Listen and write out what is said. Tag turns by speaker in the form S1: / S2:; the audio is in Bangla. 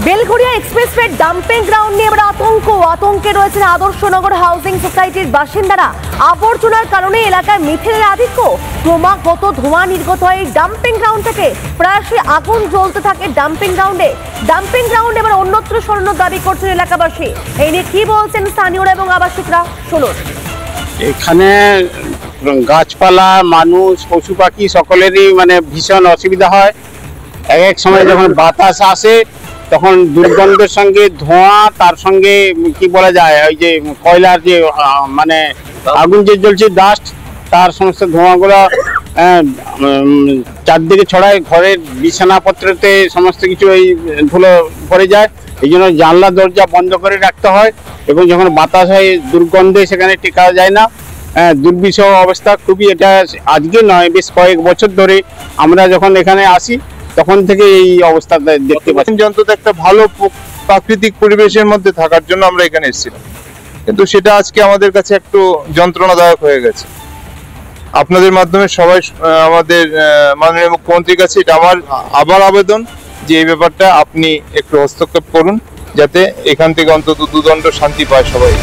S1: বেলঘরিয়া এক্সপ্রেসওয়ে ডাম্পিং গ্রাউন্ড নিয়ে এবার আতঙ্কে রয়েছেন আদর্শনগর হাউজিং সোসাইটির বাসিন্দারা। আবর্জনার কারণে এলাকায় মিথেনের আধিক্য, ক্রমাগত ধোঁয়া নির্গত হয় ডাম্পিং গ্রাউন্ড থেকে, প্রায়শই আগুন জ্বলতে থাকে ডাম্পিং গ্রাউন্ড এবার অন্যত্র সরানোর দাবি করছেন এলাকাবাসী। এই নিয়ে কি বলছেন স্থানীয়রা এবং আবাসিকরা, শুনুন।
S2: এখানে গাছপালা, মানুষ, পশু পাখি সকলেরই ভীষণ অসুবিধা হয়। এক সময় যখন বাতাস আসে তখন দুর্গন্ধের সঙ্গে ধোঁয়া, তার সঙ্গে কি বলা যায়, ওই যে কয়লার যে আগুন যে জ্বলছে, ডাস্ট, তার সমস্ত ধোঁয়াগুলো চারদিকে ছড়ায়, ঘরের বিছানাপত্রতে সমস্ত কিছু এই ধুলো পড়ে যায়। এই জন্য জানলা দরজা বন্ধ করে রাখতে হয় এবং যখন বাতাস হয় দুর্গন্ধে সেখানে টেকা যায় না। দুর্বিষহ অবস্থা খুবই। এটা আজকে নয়, বেশ কয়েক বছর ধরে আমরা যখন এখানে আসি তখন থেকে এই অবস্থা দেখতে পাচ্ছি।
S3: অন্তত একটা ভালো প্রাকৃতিক পরিবেশের মধ্যে থাকার জন্য আমরা এখানে এসেছিলাম, কিন্তু সেটা আজকে আমাদের কাছে একটু যন্ত্রণাদায়ক হয়ে গেছে। আপনাদের মাধ্যমে সবাই আমাদের মাননীয় মুখ্যমন্ত্রীর কাছে এটা আমার আবার আবেদন যে এই ব্যাপারটা আপনি একটু হস্তক্ষেপ করুন, যাতে এখান থেকে অন্তত দুদণ্ড শান্তি পায় সবাই।